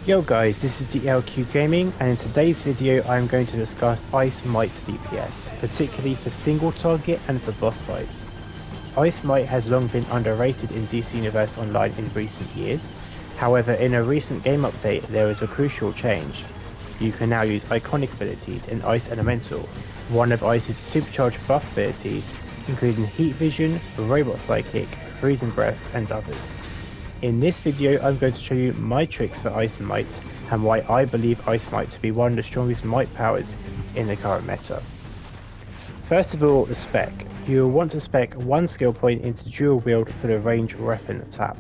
Yo guys, this is TheLQ-Gaming, and in today's video I'm going to discuss Ice Might DPS, particularly for single target and for boss fights. Ice Might has long been underrated in DC Universe Online in recent years. However, in a recent game update there is a crucial change. You can now use iconic abilities in Ice Elemental, one of Ice's supercharged buff abilities, including Heat Vision, Robot Sidekick, Freezing Breath and others. In this video I'm going to show you my tricks for Ice Might and why I believe Ice Might to be one of the strongest Might powers in the current meta. First of all, the spec. You will want to spec one skill point into dual wield for the range weapon tap.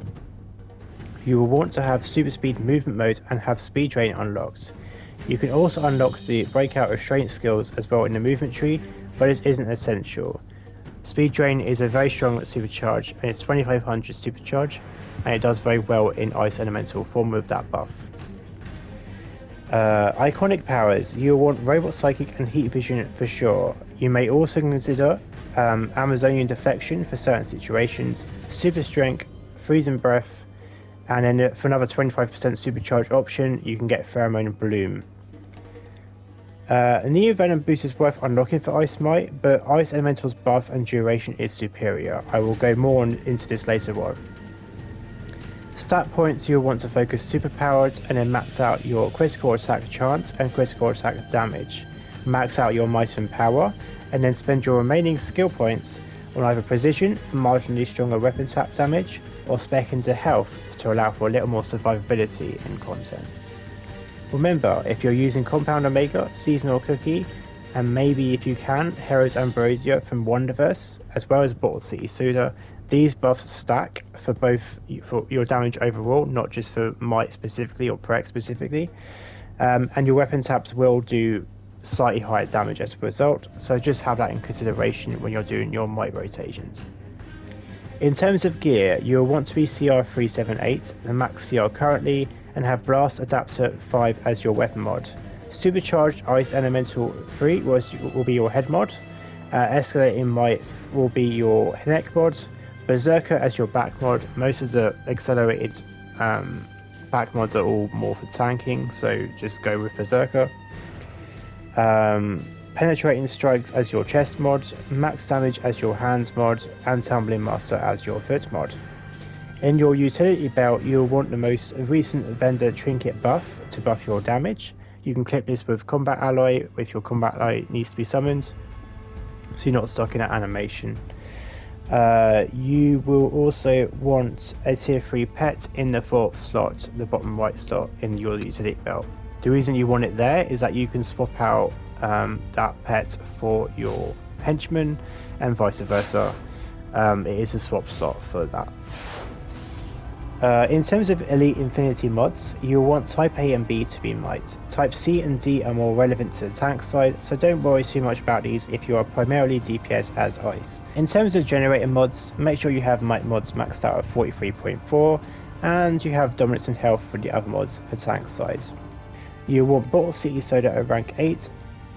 You will want to have super speed movement mode and have speed drain unlocked. You can also unlock the breakout restraint skills as well in the movement tree, but this isn't essential. Speed drain is a very strong supercharge and it's 2500 supercharge, and it does very well in Ice Elemental form with that buff. Iconic powers. You'll want Robot Psychic and Heat Vision for sure. You may also consider Amazonian Deflection for certain situations, Super Strength, Freezing Breath, and then for another 25% supercharge option you can get Pheromone Bloom. Neo-Venom Boost is worth unlocking for Ice Might, but Ice Elemental's buff and duration is superior. I will go more into this later on. Stat points. You'll want to focus superpowered and then max out your critical attack chance and critical attack damage. Max out your might and power, and then spend your remaining skill points on either precision for marginally stronger weapon tap damage, or spec into health to allow for a little more survivability in content. Remember, if you're using Compound Omega, Seasonal Cookie, and maybe if you can, Hero's Ambrosia from Wonderverse, as well as Bottle City Soda, these buffs stack for both for your damage overall, not just for Might specifically or Prec specifically, and your weapon taps will do slightly higher damage as a result, so just have that in consideration when you're doing your Might rotations. In terms of gear, you'll want to be CR 378, the max CR currently, and have Blast Adapter 5 as your weapon mod. Supercharged Ice Elemental 3 will be your head mod, Escalating Might will be your neck mod, Berserker as your back mod. Most of the accelerated back mods are all more for tanking, so just go with Berserker. Penetrating Strikes as your chest mod, Max Damage as your hands mod, and Tumbling Master as your foot mod. In your utility belt, you'll want the most recent vendor trinket buff to buff your damage. You can clip this with Combat Ally if your Combat Ally needs to be summoned, so you're not stuck in that animation. You will also want a tier 3 pet in the 4th slot, the bottom right slot in your utility belt. The reason you want it there is that you can swap out that pet for your henchman and vice versa. It is a swap slot for that. In terms of Elite Infinity mods, you'll want Type A and B to be Might. Type C and D are more relevant to the tank side, so don't worry too much about these if you are primarily DPS as Ice. In terms of generator mods, make sure you have Might mods maxed out at 43.4, and you have Dominance and Health for the other mods for tank side. You want Bottle City Soda at rank 8.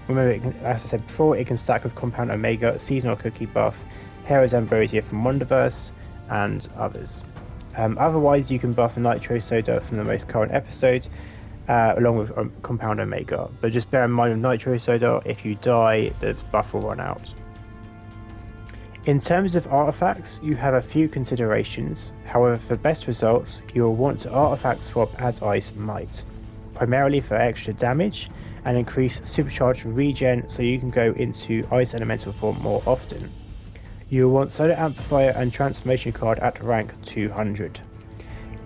Remember, as I said before, it can stack with Compound Omega, Seasonal Cookie buff, Hero's Ambrosia from Wonderverse, and others. Otherwise, you can buff Nitro Soda from the most current episode, along with Compound Omega. But just bear in mind with Nitro Soda, if you die, the buff will run out. In terms of artifacts, you have a few considerations. However, for best results, you will want to artifact swap as Ice Might, primarily for extra damage and increase supercharged regen so you can go into Ice Elemental form more often. You will want Solar Amplifier and Transformation Card at rank 200.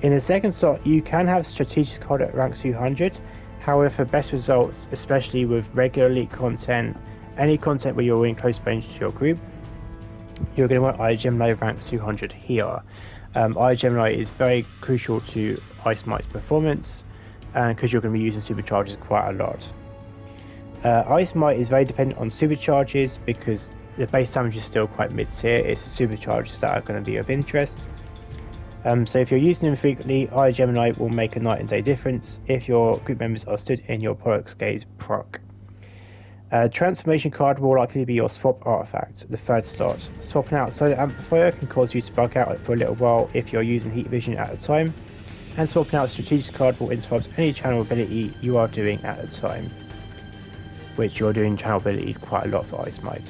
In the second slot, you can have Strategist Card at rank 200. However, for best results, especially with regular elite content, any content where you're in close range to your group, you're going to want iGemini rank 200 here. iGemini is very crucial to Ice Might's performance, and because you're going to be using supercharges quite a lot. Ice Might is very dependent on supercharges because the base damage is still quite mid-tier. It's the supercharges that are going to be of interest. So if you're using them frequently, iGemini will make a night and day difference if your group members are stood in your Pollux Gaze proc. Transformation Card will likely be your swap artifact, the 3rd slot. Swapping out Solar Amplifier can cause you to bug out for a little while if you're using Heat Vision at a time, and swapping out Strategist Card will interrupt any channel ability you are doing at the time, which you're doing channel abilities quite a lot for Ice Might.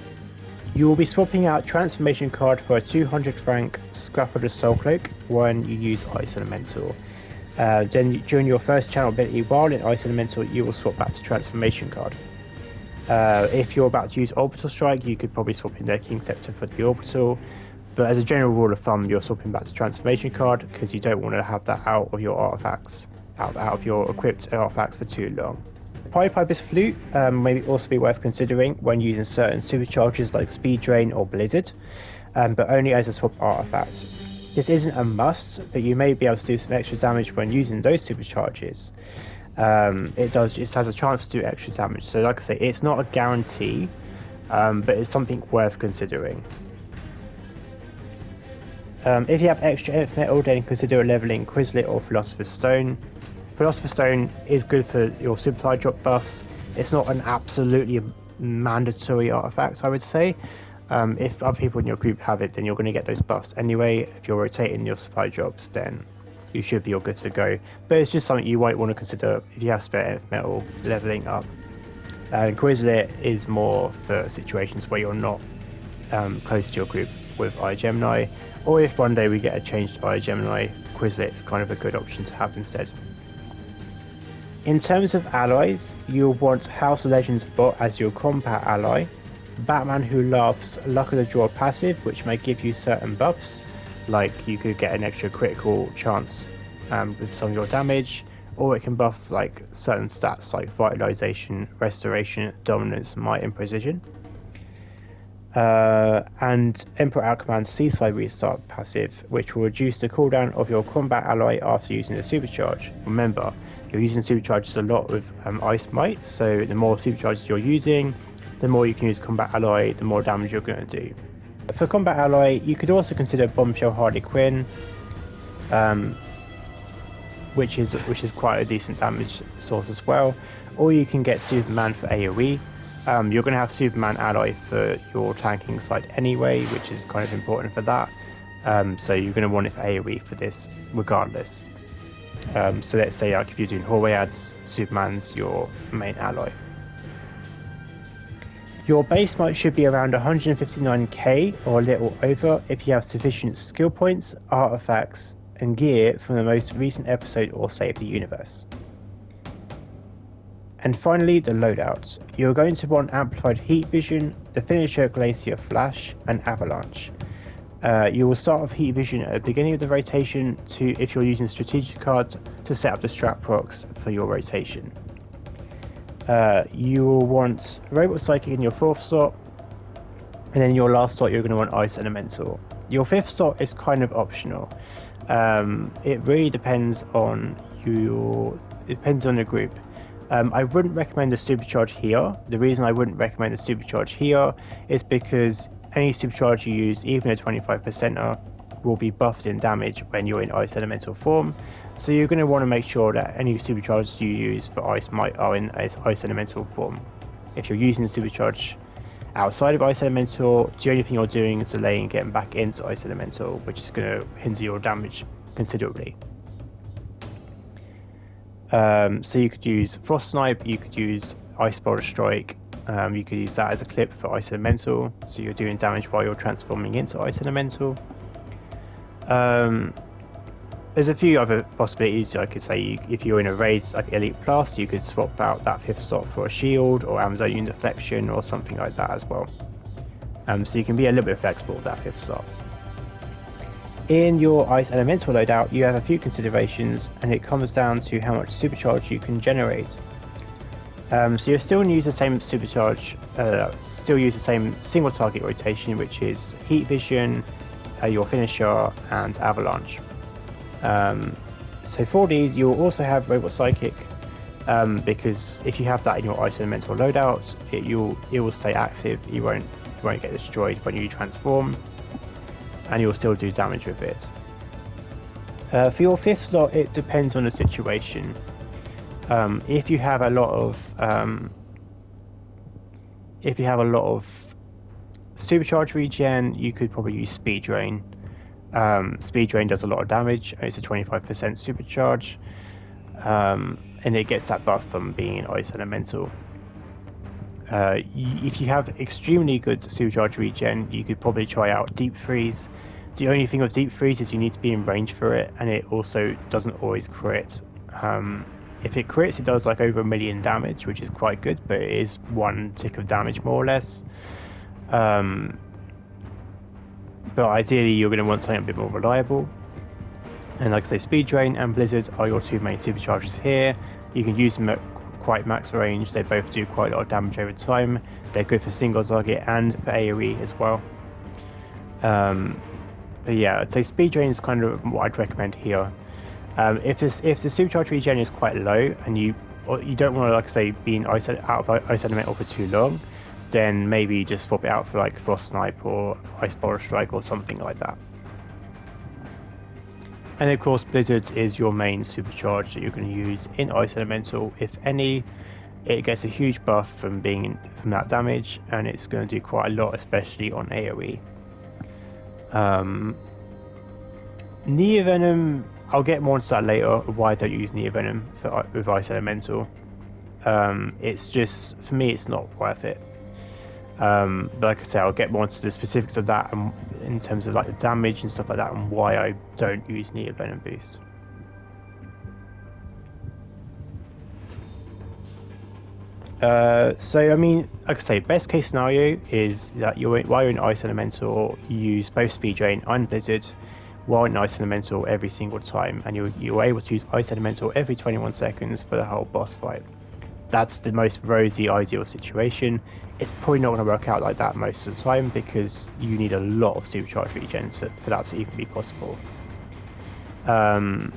You will be swapping out Transformation Card for a 200 rank Scrap of the Soul Cloak when you use Ice Elemental. Then during your first channel ability while in Ice Elemental, you will swap back to Transformation Card. If you're about to use Orbital Strike, you could probably swap in their King Scepter for the Orbital, but as a general rule of thumb, you're swapping back to Transformation Card because you don't want to have that out of your artifacts, out of your equipped artifacts for too long. Pied Piper's Flute may also be worth considering when using certain supercharges like Speed Drain or Blizzard, but only as a swap artifact. This isn't a must, but you may be able to do some extra damage when using those supercharges. It just has a chance to do extra damage, so like I say, it's not a guarantee, but it's something worth considering. If you have extra Nth metal, then consider leveling Quizlet or Philosopher's Stone. Philosopher's Stone is good for your supply drop buffs. It's not an absolutely mandatory artifact, I would say. If other people in your group have it, then you're going to get those buffs anyway. If you're rotating your supply drops, then you should be all good to go. But it's just something you might want to consider if you have spare Nth metal leveling up. And Quizlet is more for situations where you're not close to your group with Eye Gemini, or if one day we get a changed Eye Gemini, Quizlet's kind of a good option to have instead. In terms of allies, you'll want House of Legends bot as your combat ally, Batman Who Laughs Luck of the Draw passive, which may give you certain buffs, like you could get an extra critical chance with some of your damage, or it can buff like certain stats like Vitalization, Restoration, Dominance, Might and Precision. And Emperor Outcommand's Seaside Restart passive, which will reduce the cooldown of your combat ally after using the Supercharge. Remember, you're using Supercharges a lot with Ice Might, so the more Supercharges you're using, the more you can use Combat Ally, the more damage you're going to do. For Combat Ally, you could also consider Bombshell Harley Quinn, which is quite a decent damage source as well, or you can get Superman for AoE. You're going to have Superman ally for your tanking side anyway, which is kind of important for that. So you're going to want it for AoE for this regardless. So let's say like if you're doing hallway ads, Superman's your main ally. Your base might should be around 159k or a little over if you have sufficient skill points, artifacts, and gear from the most recent episode or Save the Universe. And finally, the loadouts. You're going to want Amplified Heat Vision, the finisher Glacier Flash, and Avalanche. You will start with Heat Vision at the beginning of the rotation if you're using Strategist Card to set up the strat procs for your rotation. You will want Robot Psychic in your 4th slot, and then your last slot you're going to want Ice Elemental. Your 5th slot is kind of optional. It really depends on the group. I wouldn't recommend a Supercharge here. The reason I wouldn't recommend a Supercharge here is because any Supercharge you use, even a 25%er, will be buffed in damage when you're in Ice Elemental form. So you're going to want to make sure that any Supercharges you use for Ice Might are in Ice Elemental form. If you're using the Supercharge outside of Ice Elemental, the only thing you're doing is delaying getting back into Ice Elemental, which is going to hinder your damage considerably. So you could use Frost Snipe, you could use Ice Boulder Strike, you could use that as a clip for Ice Elemental, so you're doing damage while you're transforming into Ice Elemental. There's a few other possibilities. I could say if you're in a raid like Elite Plus, you could swap out that 5th slot for a shield or Amazonian Deflection or something like that as well. So you can be a little bit flexible with that 5th slot. In your Ice Elemental loadout, you have a few considerations, and it comes down to how much Supercharge you can generate. So you'll still use the same Supercharge, still use the same single target rotation, which is Heat Vision, your finisher, and Avalanche. So for these, you'll also have Robot Psychic, because if you have that in your Ice Elemental loadout, it will stay active. You won't get destroyed when you transform, and you'll still do damage with it. For your 5th slot, it depends on the situation. If you have a lot of Supercharge regen, you could probably use Speed Drain. Speed Drain does a lot of damage, and it's a 25% supercharge, and it gets that buff from being an Ice Elemental. If you have extremely good supercharge regen, you could probably try out Deep Freeze. The only thing with Deep Freeze is you need to be in range for it, and it also doesn't always crit. If it crits, it does like over 1 million damage, which is quite good, but it is 1 tick of damage more or less. But ideally you're going to want something a bit more reliable. And like I say, Speed Drain and Blizzard are your two main supercharges here. You can use them at quite max range. They both do quite a lot of damage over time. They're good for single target and for AoE as well. But yeah, I'd say Speed Drain is kind of what I'd recommend here. If the supercharge regen is quite low and you don't want to, like I say, be out of Ice Elemental for too long, then maybe just swap it out for like Frost Snipe or Ice Boulder Strike or something like that. And of course, Blizzard is your main supercharge that you're going to use in Ice Elemental. If any, it gets a huge buff from that damage, and it's going to do quite a lot, especially on AoE. Neo-Venom, I'll get more into that later. Why I don't use Neo-Venom with Ice Elemental? It's just, for me, it's not worth it. But like I say, I'll get more into the specifics of that and in terms of like the damage and stuff like that, and why I don't use Neo-Venom Boost. So I mean, like I say, best case scenario is that while you're in Ice Elemental, you use both Speed Drain and Blizzard while in Ice Elemental every single time, and you're able to use Ice Elemental every 21 seconds for the whole boss fight. That's the most rosy, ideal situation. It's probably not going to work out like that most of the time, because you need a lot of supercharge regen for that to even be possible. Like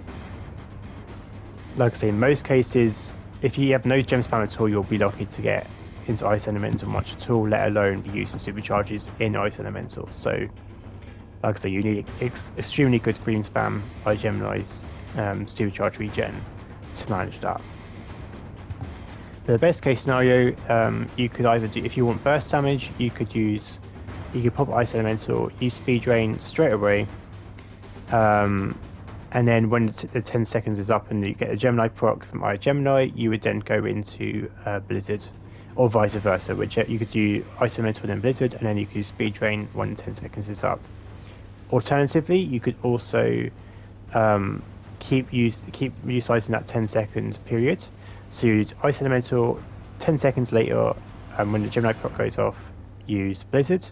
I say, in most cases, if you have no gem spam at all, you'll be lucky to get into Ice Elemental much at all, let alone be using supercharges in Ice Elemental. So, like I say, you need extremely good green spam by Gemini's supercharge regen to manage that. The best case scenario, you could either do, if you want burst damage, you could pop Ice Elemental, use Speed Drain straight away, and then when the 10 seconds is up and you get a Gemini proc from Gemini, you would then go into Blizzard, or vice versa, which you could do Ice Elemental and then Blizzard, and then you could use Speed Drain when the 10 seconds is up. Alternatively, you could also keep utilizing that 10-second period. So you use Ice Elemental, 10 seconds later, when the Gemini proc goes off, use Blizzard.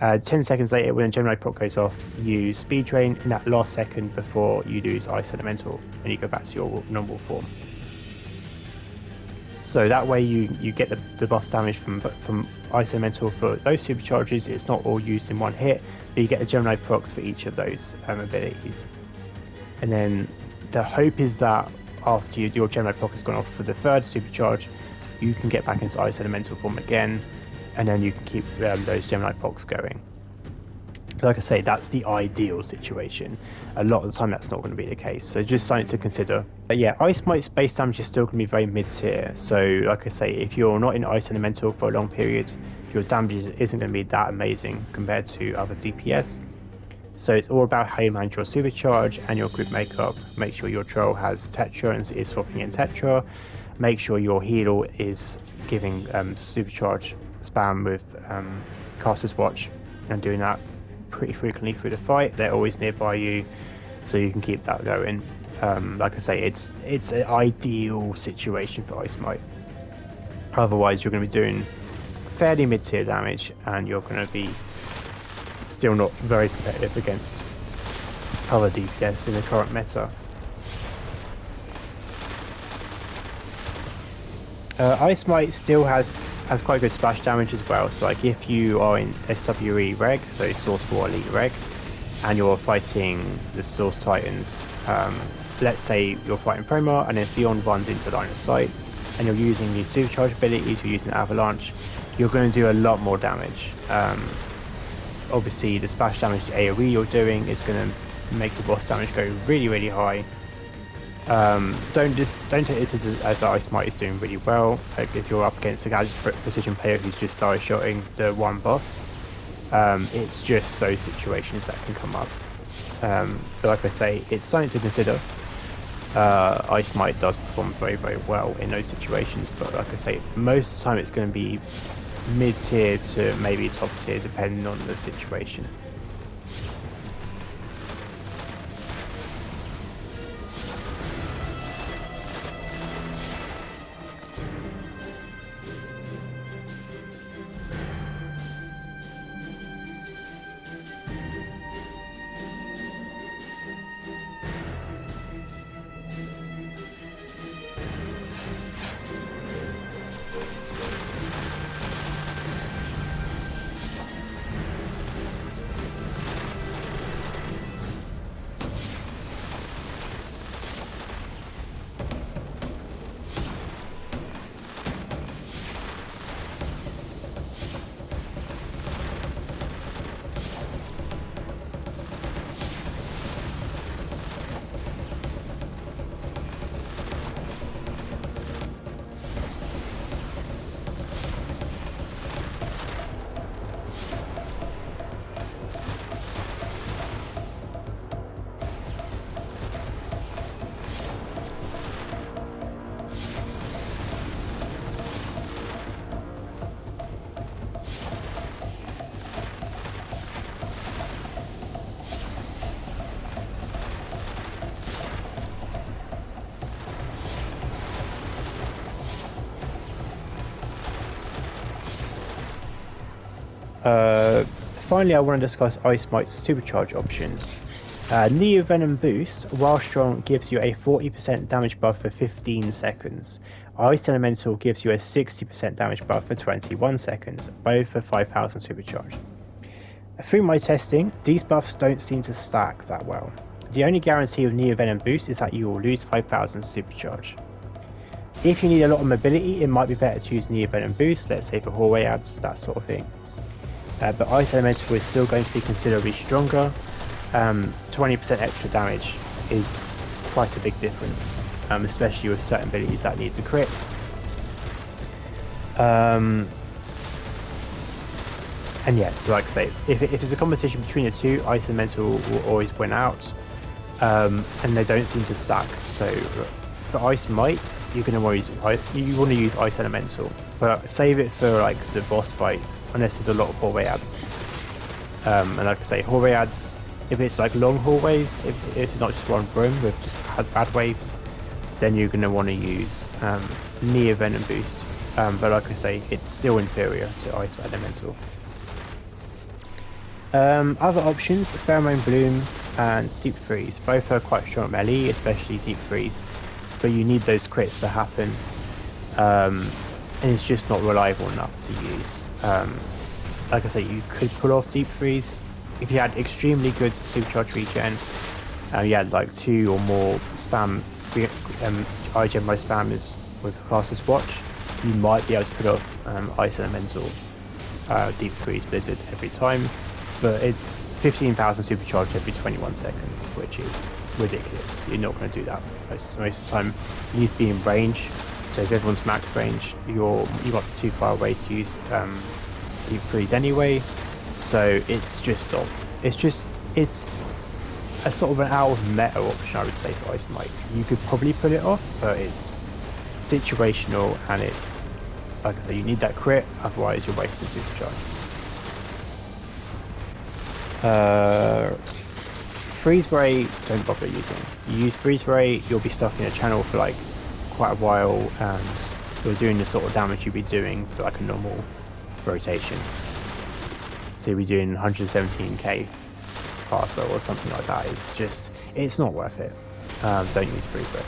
10 seconds later, when the Gemini proc goes off, use Speed Drain in that last second before you lose Ice Elemental, and you go back to your normal form. So that way you get the buff damage from Ice Elemental for those supercharges. It's not all used in one hit, but you get the Gemini procs for each of those abilities. And then the hope is that after your Gemini proc has gone off for the third supercharge, you can get back into Ice Elemental form again, and then you can keep those Gemini procs going. Like I say, that's the ideal situation. A lot of the time that's not going to be the case, so just something to consider. But yeah, Ice Might's base damage is still going to be very mid-tier, so like I say, if you're not in Ice Elemental for a long period, your damage isn't going to be that amazing compared to other DPS. So it's all about how you manage your supercharge and your group makeup. Make sure your troll has Tetra and is swapping in Tetra. Make sure your heal is giving supercharge spam with Caster's Watch and doing that pretty frequently through the fight. They're always nearby you, so you can keep that going. Like I say, it's an ideal situation for Ice Might. Otherwise, you're going to be doing fairly mid-tier damage, and you're going to be still not very competitive against other DPS in the current meta. Ice Might still has quite good splash damage as well, so like if you are in SWE reg, so Source War Elite reg, and you're fighting the Source Titans, let's say you're fighting Promar and then Beyond runs into line of sight, and you're using these supercharge abilities, you're using Avalanche, you're going to do a lot more damage. Obviously the splash damage AoE you're doing is going to make the boss damage go really, really high. Don't take this as Ice Might is doing really well. Like if you're up against a Gadget Precision player who's just fire shotting the one boss, it's just those situations that can come up. But like I say, it's something to consider. Ice Might does perform very, very well in those situations, but like I say, most of the time it's going to be mid-tier to maybe top tier depending on the situation. Finally, I want to discuss Ice Might's Supercharge options. Neo-Venom Boost, while strong, gives you a 40% damage buff for 15 seconds. Ice Elemental gives you a 60% damage buff for 21 seconds, both for 5000 Supercharge. Through my testing, these buffs don't seem to stack that well. The only guarantee of Neo-Venom Boost is that you will lose 5000 Supercharge. If you need a lot of mobility, it might be better to use Neo-Venom Boost, let's say for hallway ads, that sort of thing. But Ice Elemental is still going to be considerably stronger. 20% extra damage is quite a big difference, especially with certain abilities that need the crits. And yeah, so like I say, if there's a competition between the two, Ice Elemental will always win out, and they don't seem to stack. So for Ice Might, you're going to want to use Ice Elemental, but save it for like the boss fights, unless there's a lot of hallway ads. And like I say, hallway ads, if it's like long hallways, if it's not just one room with just bad waves, then you're going to want to use Neo-Venom Boost. But like I say, it's still inferior to Ice Elemental. Other options, Pheromone Bloom and Deep Freeze. Both are quite strong melee, especially Deep Freeze, but you need those crits to happen, and it's just not reliable enough to use. Like I say, you could pull off Deep Freeze if you had extremely good Supercharge regen. You had like 2 or more spam iGen by spammers with Caster's Watch, you might be able to put off Ice Elemental, Deep Freeze, Blizzard every time, but it's 15,000 Supercharge every 21 seconds, which is ridiculous. You're not going to do that most of the time. You need to be in range, so if everyone's max range, you got too far away to use Deep Freeze anyway. So it's a sort of an out of meta option, I would say, for Ice Might. You could probably pull it off, but it's situational, and it's, like I say, you need that crit, otherwise you're wasting Supercharge. Freeze Ray, don't bother using. You use Freeze Ray, you'll be stuck in a channel for like quite a while, and you're doing the sort of damage you'd be doing for like a normal rotation. So you'll be doing 117k parser or something like that. It's not worth it. Don't use Freeze Ray.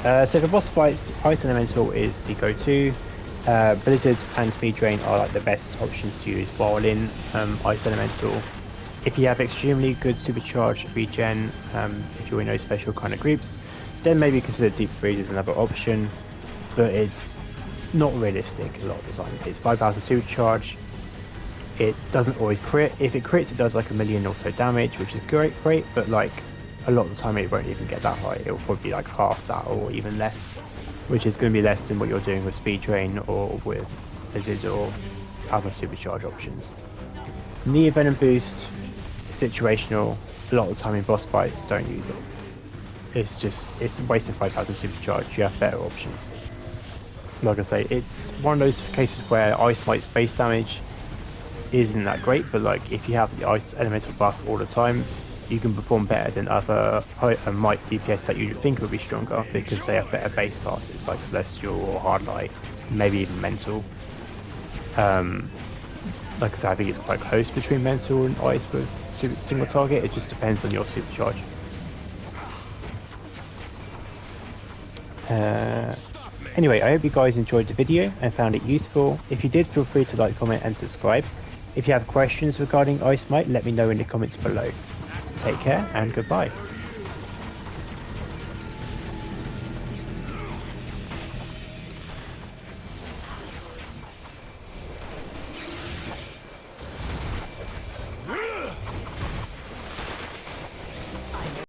So for boss fights, Ice Elemental is the go-to. Blizzard and Speed Drain are like the best options to use while in Ice Elemental. If you have extremely good Supercharge regen, if you're in those special kind of groups, then maybe consider Deep Freeze as another option, but it's not realistic a lot of the time. It's 5,000 Supercharge, it doesn't always crit. If it crits, it does like 1,000,000 or so damage, which is great, but like a lot of the time it won't even get that high. It'll probably be like half that or even less, which is going to be less than what you're doing with Speed Drain or with Blizzard or other Supercharge options. Neo-Venom Boost is situational. A lot of the time in boss fights, don't use it. It's a waste of 5,000 Supercharge. You have better options. Like I say, it's one of those cases where Ice Might's base damage isn't that great, but like if you have the Ice Elemental buff all the time, you can perform better than other Might DPS that you'd think would be stronger because they have better base classes like Celestial or Hardlight, maybe even Mental. Like I said, I think it's quite close between Mental and Ice with single target. It just depends on your Supercharge. Anyway, I hope you guys enjoyed the video and found it useful. If you did, feel free to like, comment and subscribe. If you have questions regarding Ice Might, let me know in the comments below. Take care and goodbye.